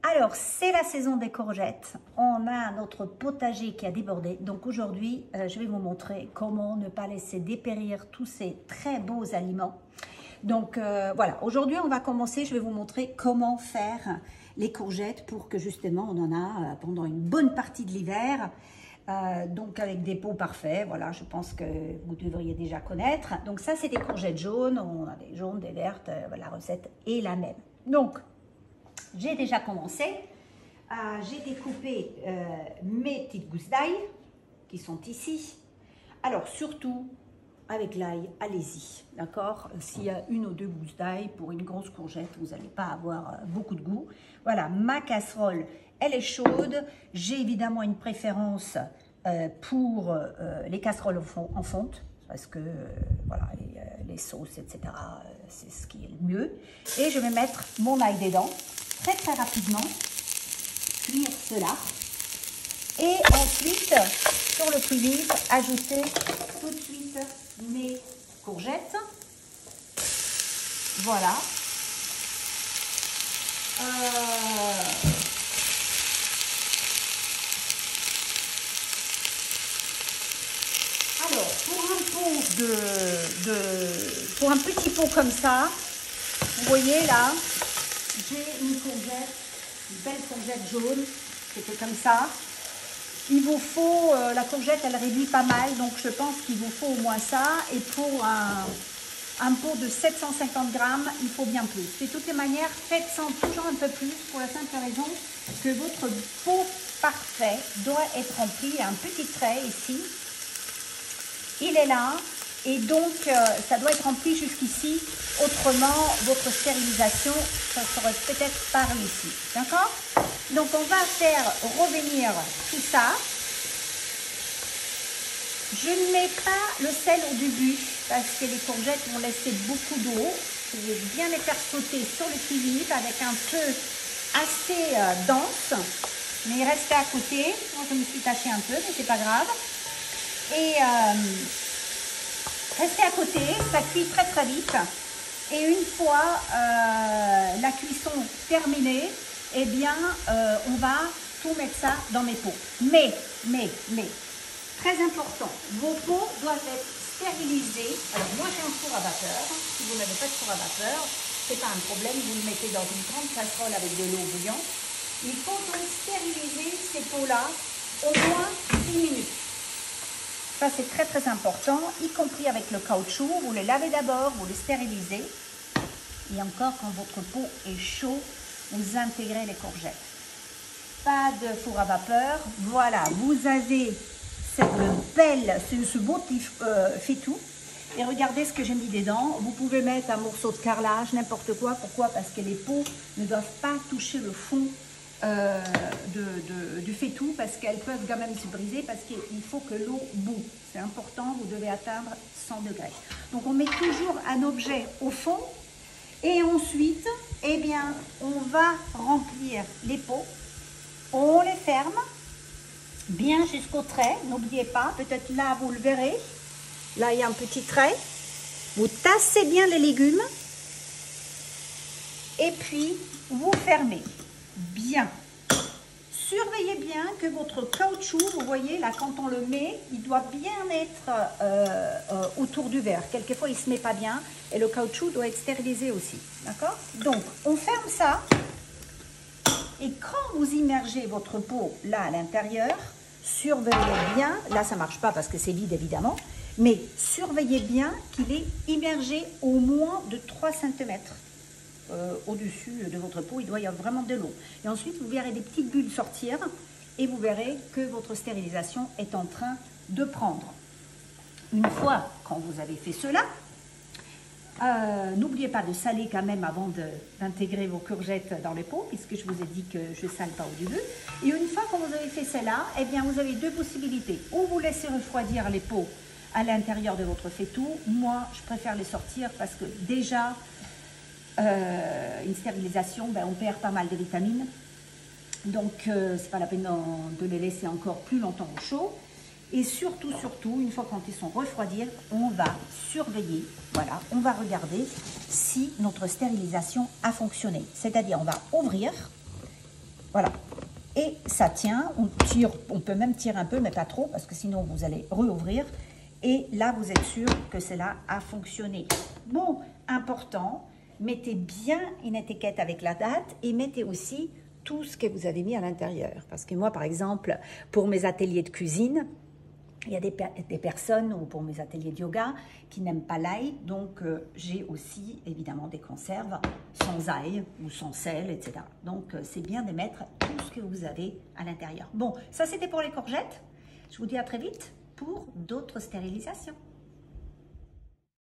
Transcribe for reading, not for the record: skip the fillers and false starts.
Alors, c'est la saison des courgettes. On a notre potager qui a débordé. Donc aujourd'hui, je vais vous montrer comment ne pas laisser dépérir tous ces très beaux aliments. Donc voilà, aujourd'hui on va commencer, je vais vous montrer comment faire les courgettes pour que justement on en a pendant une bonne partie de l'hiver. Donc avec des pots parfaits, voilà, je pense que vous devriez déjà connaître. Donc ça c'est des courgettes jaunes, on a des jaunes, des vertes, la recette est la même. Donc j'ai déjà commencé, j'ai découpé mes petites gousses d'ail qui sont ici. Alors surtout avec l'ail, allez-y, d'accord? S'il y a une ou deux gousses d'ail pour une grosse courgette, vous n'allez pas avoir beaucoup de goût. Voilà, ma casserole, elle est chaude. J'ai évidemment une préférence pour les casseroles en fonte, parce que voilà, les sauces, etc., c'est ce qui est le mieux. Et je vais mettre mon ail dedans, très rapidement, cuire cela. Et ensuite, sur le plus-vite, ajouter tout de suite mes courgettes. Voilà. Alors, pour un petit pot comme ça, vous voyez là, j'ai une courgette, une belle courgette jaune, qui était comme ça. Il vous faut, la courgette elle réduit pas mal, donc je pense qu'il vous faut au moins ça. Et pour un pot de 750 grammes, il faut bien plus. De toutes les manières, faites-en toujours un peu plus pour la simple raison que votre pot parfait doit être rempli. Il y a un petit trait ici, il est là, et donc ça doit être rempli jusqu'ici. Autrement, votre stérilisation, ça serait peut-être par ici, d'accord? Donc on va faire revenir tout ça. Je ne mets pas le sel au début parce que les courgettes vont laisser beaucoup d'eau. Je vais bien les faire sauter sur le qui-vive avec un feu assez dense. Mais restez à côté. Moi je me suis tachée un peu, mais c'est pas grave. Et restez à côté, ça cuit très vite. Et une fois la cuisson terminée, eh bien, on va tout mettre ça dans mes pots. Mais, très important, vos pots doivent être stérilisés. Alors, moi, j'ai un four à vapeur. Si vous n'avez pas de four à vapeur, ce n'est pas un problème. Vous le mettez dans une grande casserole avec de l'eau bouillante. Il faut donc stériliser ces pots-là au moins 10 minutes. Ça, c'est très important, y compris avec le caoutchouc. Vous le lavez d'abord, vous le stérilisez. Et encore, quand votre pot est chaud, vous intégrez les courgettes. Pas de four à vapeur. Voilà, vous avez ce beau petit faitout. Et regardez ce que j'ai mis dedans. Vous pouvez mettre un morceau de carrelage, n'importe quoi. Pourquoi? Parce que les pots ne doivent pas toucher le fond du faitout, parce qu'elles peuvent quand même se briser, parce qu'il faut que l'eau bout. C'est important, vous devez atteindre 100 degrés. Donc on met toujours un objet au fond. Et ensuite, eh bien, on va remplir les pots, on les ferme bien jusqu'au trait, n'oubliez pas, peut-être là vous le verrez, là il y a un petit trait, vous tassez bien les légumes et puis vous fermez bien. Surveillez bien que votre caoutchouc, vous voyez là quand on le met, il doit bien être autour du verre. Quelquefois il ne se met pas bien et le caoutchouc doit être stérilisé aussi. D'accord? Donc on ferme ça et quand vous immergez votre pot là à l'intérieur, surveillez bien, là ça ne marche pas parce que c'est vide évidemment, mais surveillez bien qu'il est immergé au moins de 3 cm. Au-dessus de votre pot, il doit y avoir vraiment de l'eau. Et ensuite, vous verrez des petites bulles sortir et vous verrez que votre stérilisation est en train de prendre. Une fois quand vous avez fait cela, n'oubliez pas de saler quand même avant d'intégrer vos courgettes dans les pots, puisque je vous ai dit que je ne sale pas au début. Et une fois que vous avez fait cela, eh bien, vous avez deux possibilités. Ou vous laissez refroidir les pots à l'intérieur de votre faitout. Moi, je préfère les sortir parce que déjà, une stérilisation, ben, on perd pas mal de vitamines. Donc, c'est pas la peine de les laisser encore plus longtemps au chaud. Et surtout, une fois quand ils sont refroidis, on va surveiller, voilà, on va regarder si notre stérilisation a fonctionné. C'est-à-dire, on va ouvrir Voilà. Et ça tient, on tire, on peut même tirer un peu, mais pas trop, parce que sinon vous allez rouvrir. Et là, vous êtes sûr que cela a fonctionné. Bon, important, mettez bien une étiquette avec la date et mettez aussi tout ce que vous avez mis à l'intérieur. Parce que moi, par exemple, pour mes ateliers de cuisine, il y a des personnes, ou pour mes ateliers de yoga, qui n'aiment pas l'ail. Donc, j'ai aussi, évidemment, des conserves sans ail ou sans sel, etc. Donc, c'est bien de mettre tout ce que vous avez à l'intérieur. Bon, ça, c'était pour les courgettes. Je vous dis à très vite pour d'autres stérilisations.